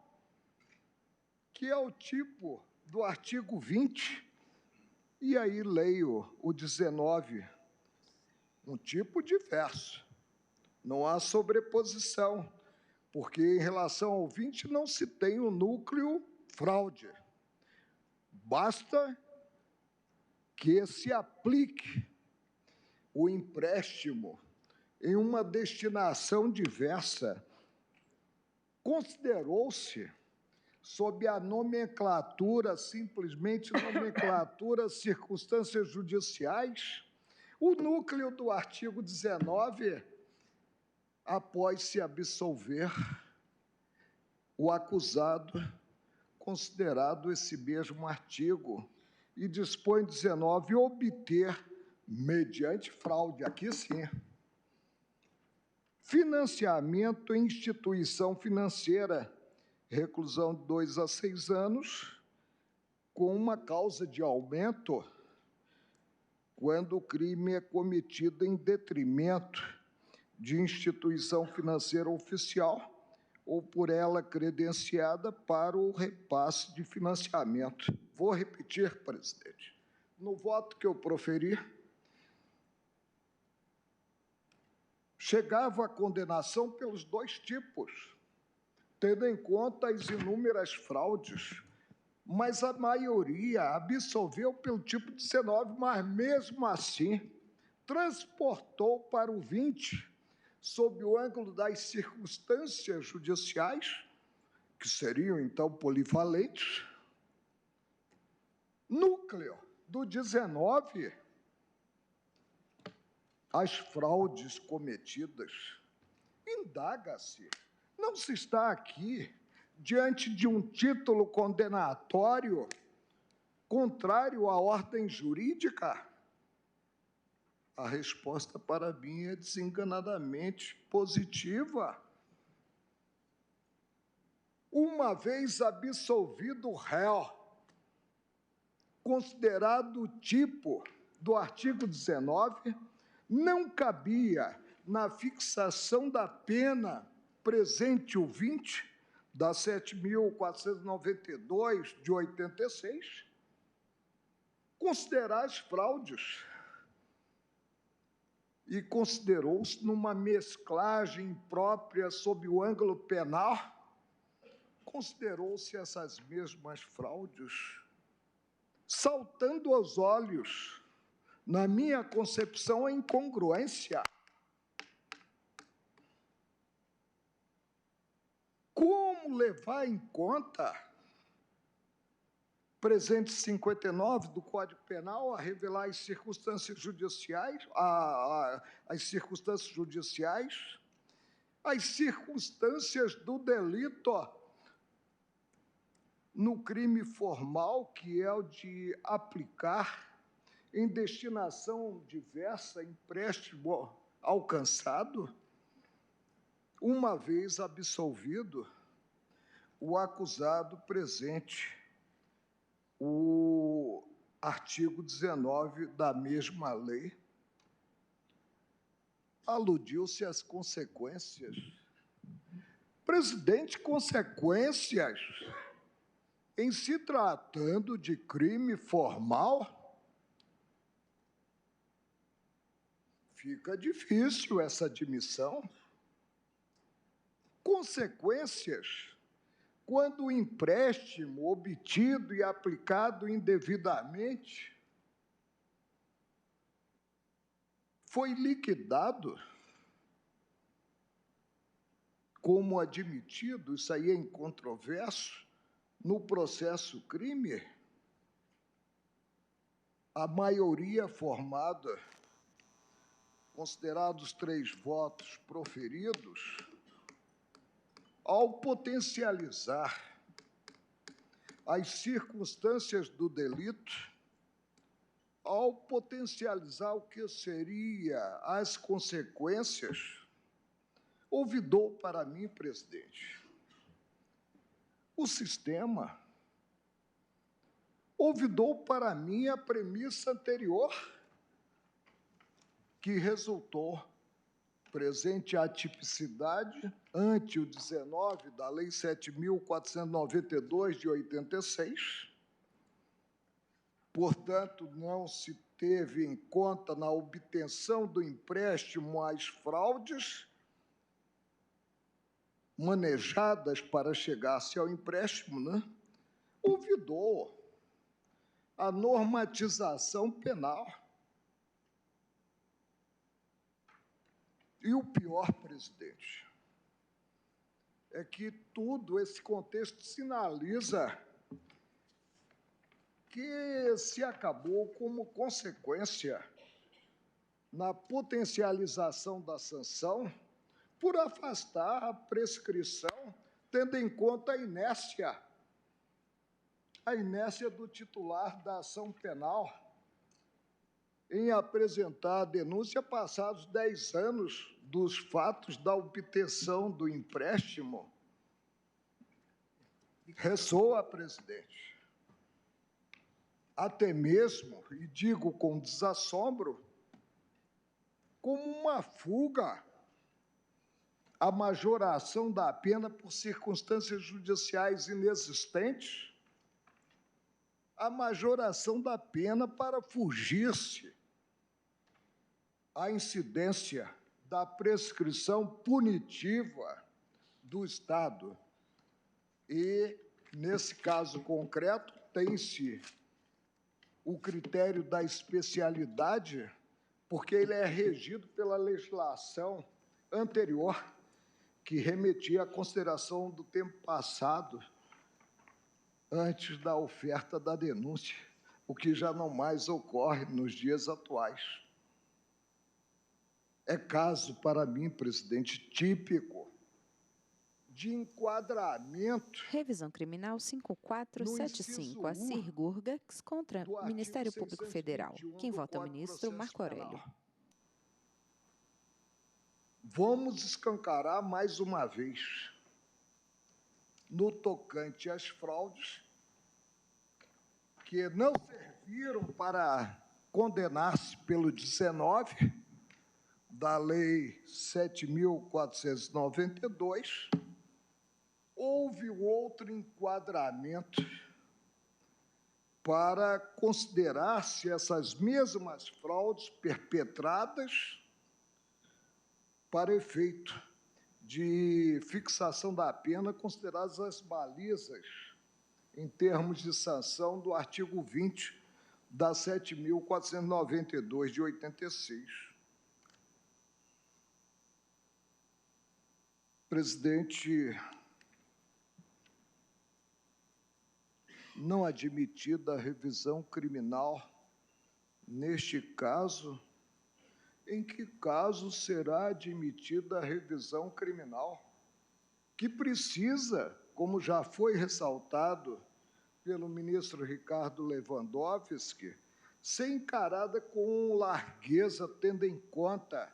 que é o tipo do artigo 20, e aí leio o 19, um tipo diverso. Não há sobreposição, porque em relação ao 20 não se tem o núcleo fraude. Basta que se aplique o empréstimo em uma destinação diversa. Considerou-se, sob a nomenclatura, simplesmente nomenclatura, circunstâncias judiciais, o núcleo do artigo 19, após se absolver o acusado, considerado esse mesmo artigo, e dispõe 19, obter, mediante fraude, aqui sim, financiamento em instituição financeira, reclusão de 2 a 6 anos, com uma causa de aumento, quando o crime é cometido em detrimento de instituição financeira oficial ou por ela credenciada para o repasse de financiamento. Vou repetir, presidente. no voto que eu proferi, chegava à condenação pelos dois tipos, tendo em conta as inúmeras fraudes, mas a maioria absolveu pelo tipo 19, mas, mesmo assim, transportou para o 20, sob o ângulo das circunstâncias judiciais, que seriam, então, polivalentes. Núcleo do 19, as fraudes cometidas. Indaga-se. Não se está aqui diante de um título condenatório contrário à ordem jurídica? A resposta para mim é desenganadamente positiva. Uma vez absolvido o réu, considerado o tipo do artigo 19, não cabia na fixação da pena presente o 20 da 7.492 de 86, considerar as fraudes. E considerou-se numa mesclagem própria sob o ângulo penal, considerou-se essas mesmas fraudes, saltando aos olhos, na minha concepção, a incongruência. Como levar em conta presente 59 do Código Penal a revelar as circunstâncias judiciais, as circunstâncias do delito no crime formal, que é o de aplicar em destinação diversa empréstimo alcançado, uma vez absolvido o acusado presente o artigo 19 da mesma lei. Aludiu-se às consequências. Presidente, consequências em se tratando de crime formal? Fica difícil essa admissão. Consequências quando o empréstimo obtido e aplicado indevidamente foi liquidado, como admitido, isso aí é incontroverso, no processo crime, a maioria formada, considerados 3 votos proferidos, ao potencializar as circunstâncias do delito, ao potencializar o que seria as consequências, ouvidou para mim, presidente, o sistema, ouvidou para mim a premissa anterior, que resultou presente a atipicidade ante o 19 da Lei 7.492 de 86. Portanto, não se teve em conta na obtenção do empréstimo as fraudes manejadas para chegar-se ao empréstimo, né? Ouvidou a normatização penal. E o pior, presidente, é que tudo esse contexto sinaliza que se acabou como consequência na potencialização da sanção por afastar a prescrição, tendo em conta a inércia do titular da ação penal em apresentar a denúncia passados 10 anos dos fatos da obtenção do empréstimo. Ressoa, presidente, até mesmo, e digo com desassombro, como uma fuga à majoração da pena por circunstâncias judiciais inexistentes, a majoração da pena para fugir-se à incidência da prescrição punitiva do Estado. E, nesse caso concreto, tem-se o critério da especialidade, porque ele é regido pela legislação anterior, que remetia à consideração do tempo passado, antes da oferta da denúncia, o que já não mais ocorre nos dias atuais. É caso, para mim, presidente, típico de enquadramento. Revisão Criminal 5475, Assir Gurgax contra o Ministério Público Federal. Quem vota é o ministro Marco Aurélio. Vamos escancarar mais uma vez, no tocante às fraudes, que não serviram para condenar-se pelo 19 da Lei 7.492, houve outro enquadramento para considerar-se essas mesmas fraudes perpetradas para efeito de fixação da pena, consideradas as balizas, em termos de sanção, do artigo 20 da 7.492, de 86. Presidente, não admitida a revisão criminal neste caso, em que caso será admitida a revisão criminal? Que precisa, como já foi ressaltado pelo ministro Ricardo Lewandowski, ser encarada com largueza, tendo em conta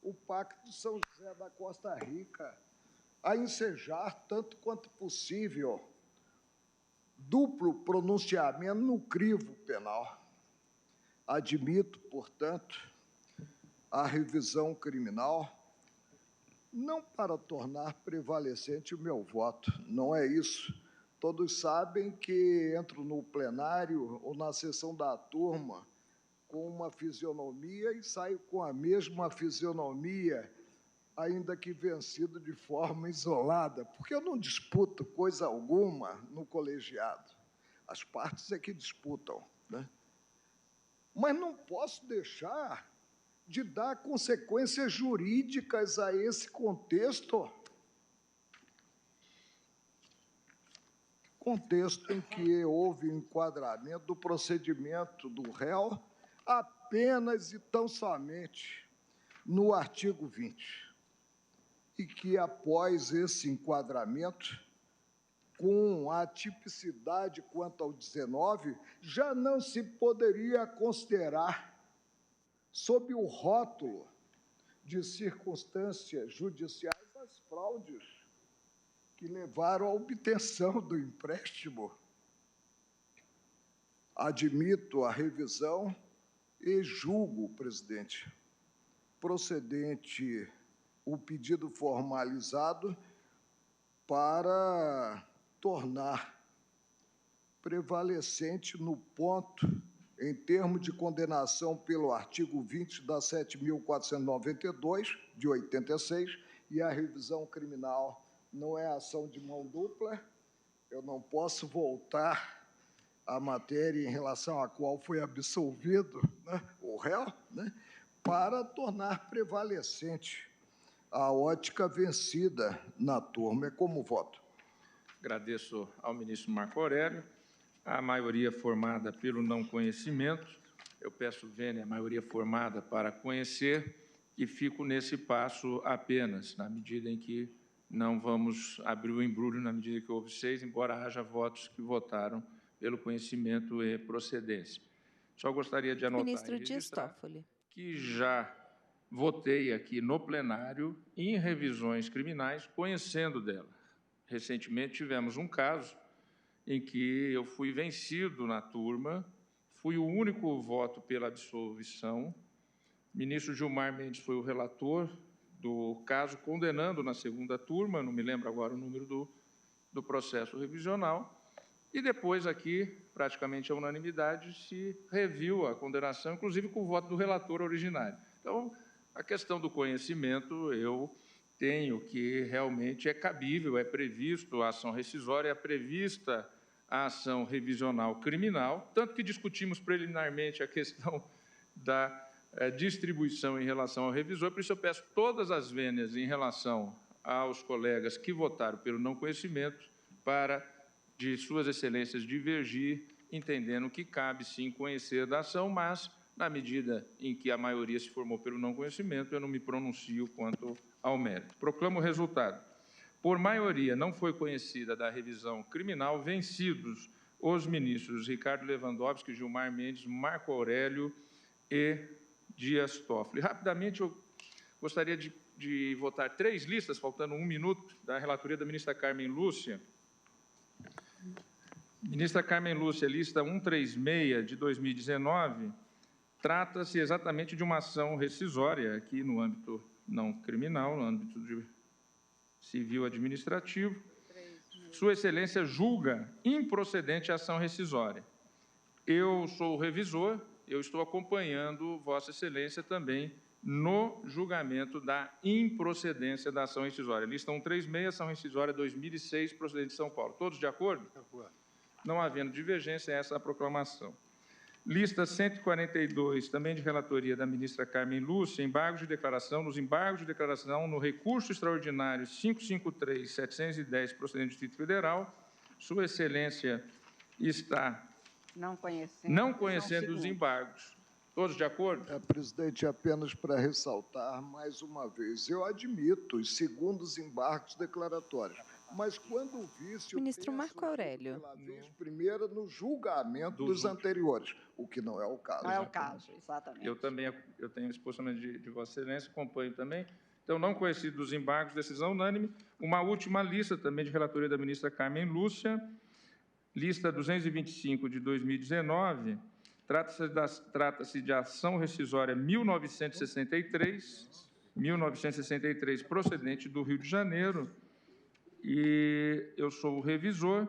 o Pacto de São José da Costa Rica, a ensejar, tanto quanto possível, duplo pronunciamento no crivo penal. Admito, portanto, a revisão criminal, não para tornar prevalecente o meu voto, não é isso. Todos sabem que entro no plenário ou na sessão da turma com uma fisionomia e saio com a mesma fisionomia, ainda que vencido de forma isolada, porque eu não disputo coisa alguma no colegiado. As partes é que disputam, né? Mas não posso deixar de dar consequências jurídicas a esse contexto. Contexto em que houve enquadramento do procedimento do réu apenas e tão somente no artigo 20. E que, após esse enquadramento, com a tipicidade quanto ao 19, já não se poderia considerar, sob o rótulo de circunstâncias judiciais, as fraudes que levaram à obtenção do empréstimo. Admito a revisão e julgo, presidente, procedente o pedido formalizado para tornar prevalecente no ponto, em termos de condenação pelo artigo 20 da 7.492, de 86, e a revisão criminal não é ação de mão dupla. Eu não posso voltar à matéria em relação à qual foi absolvido, né, o réu, né, para tornar prevalecente a ótica vencida na turma. É como voto. Agradeço ao ministro Marco Aurélio. A maioria formada pelo não conhecimento, eu peço vênia a maioria formada para conhecer, e fico nesse passo apenas, na medida em que não vamos abrir o embrulho, na medida que houve 6, embora haja votos que votaram pelo conhecimento e procedência. Só gostaria de anotar Ministro e registrar Dias Toffoli. que já votei aqui no plenário em revisões criminais, conhecendo dela. Recentemente tivemos um caso em que eu fui vencido na turma, fui o único voto pela absolvição. O ministro Gilmar Mendes foi o relator do caso, condenando na segunda turma, não me lembro agora o número do processo revisional, E depois aqui, praticamente à unanimidade, se reviu a condenação, inclusive com o voto do relator originário. Então, a questão do conhecimento, eu tenho que realmente é cabível, é previsto a ação rescisória, é prevista a ação revisional criminal, tanto que discutimos preliminarmente a questão da distribuição em relação ao revisor, por isso eu peço todas as vênias em relação aos colegas que votaram pelo não conhecimento para, de suas excelências, divergir, entendendo que cabe, sim, conhecer da ação, mas, na medida em que a maioria se formou pelo não conhecimento, eu não me pronuncio quanto ao mérito. Proclamo o resultado. Por maioria, não foi conhecida da revisão criminal, vencidos os ministros Ricardo Lewandowski, Gilmar Mendes, Marco Aurélio e Dias Toffoli. Rapidamente, eu gostaria de votar 3 listas, faltando 1 minuto, da relatoria da ministra Carmen Lúcia. Ministra Carmen Lúcia, lista 136 de 2019, trata-se exatamente de uma ação rescisória, aqui no âmbito não criminal, no âmbito de civil administrativo. Sua Excelência julga improcedente a ação rescisória. Eu sou o revisor, eu estou acompanhando Vossa Excelência também no julgamento da improcedência da ação rescisória. Lista 136, ação rescisória 2006, procedente de São Paulo. Todos de acordo? De acordo. Não havendo divergência, essa é a proclamação. Lista 142, também de relatoria da ministra Carmen Lúcia, embargos de declaração. Nos embargos de declaração, no recurso extraordinário 553-710, procedente do Distrito Federal, Sua Excelência está não conhecendo os embargos. Todos de acordo? Presidente, apenas para ressaltar mais uma vez, eu admito os segundos embargos declaratórios, mas quando o vice... Ministro Marco Aurélio. Pela vez primeira no julgamento dos anteriores, o que não é o caso. Não é o caso, exatamente. Eu também tenho esse posicionamento de Vossa Excelência, acompanho também. Então, não conhecido dos embargos, decisão unânime. Uma última lista também de relatoria da ministra Carmen Lúcia, lista 225 de 2019, trata-se de ação rescisória 1963, procedente do Rio de Janeiro, e eu sou o revisor.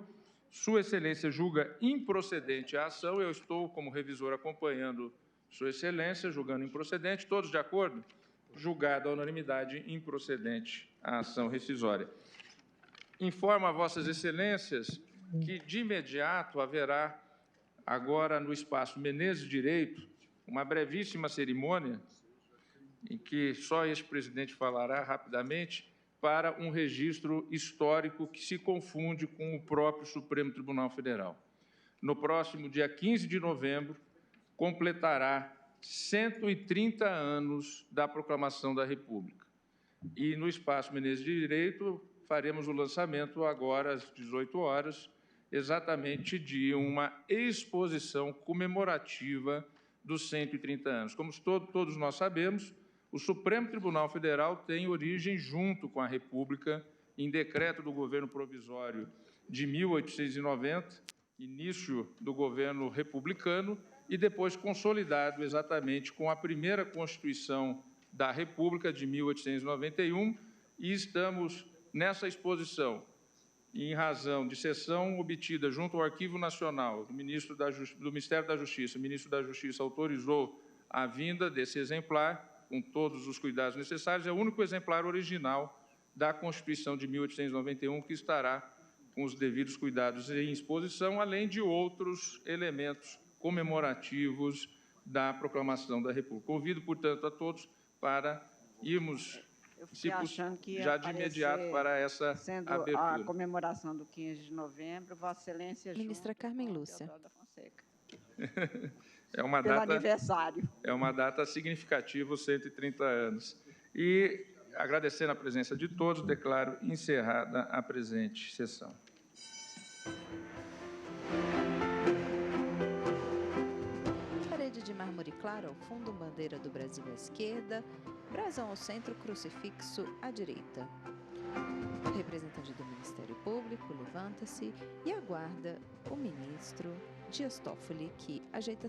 Sua Excelência julga improcedente a ação, eu estou, como revisor, acompanhando Sua Excelência, julgando improcedente. Todos de acordo? Julgado a unanimidade improcedente a ação rescisória. Informo a Vossas Excelências que, de imediato, haverá, agora no espaço Menezes Direito, uma brevíssima cerimônia, em que só este presidente falará rapidamente, para um registro histórico que se confunde com o próprio Supremo Tribunal Federal. No próximo dia 15 de novembro, completará 130 anos da proclamação da República. E no espaço Menezes de Direito, faremos o lançamento agora às 18 horas, exatamente de uma exposição comemorativa dos 130 anos. Como todos nós sabemos, o Supremo Tribunal Federal tem origem junto com a República em decreto do governo provisório de 1890, início do governo republicano, e depois consolidado exatamente com a primeira Constituição da República de 1891, e estamos nessa exposição em razão de sessão obtida junto ao Arquivo Nacional do Ministério da Justiça. O ministro da Justiça autorizou a vinda desse exemplar, com todos os cuidados necessários. É o único exemplar original da Constituição de 1891 que estará com os devidos cuidados em exposição, além de outros elementos comemorativos da proclamação da República. Convido, portanto, a todos para irmos, já de imediato, para essa sendo abertura. A comemoração do 15 de novembro, Vossa Excelência Ministra Carmen Lúcia. É uma pelo data, aniversário. É uma data significativa, os 130 anos. E, agradecendo a presença de todos, declaro encerrada a presente sessão. Parede de mármore claro ao fundo, bandeira do Brasil à esquerda, brasão ao centro, crucifixo à direita. O representante do Ministério Público levanta-se e aguarda o ministro Dias Toffoli, que ajeita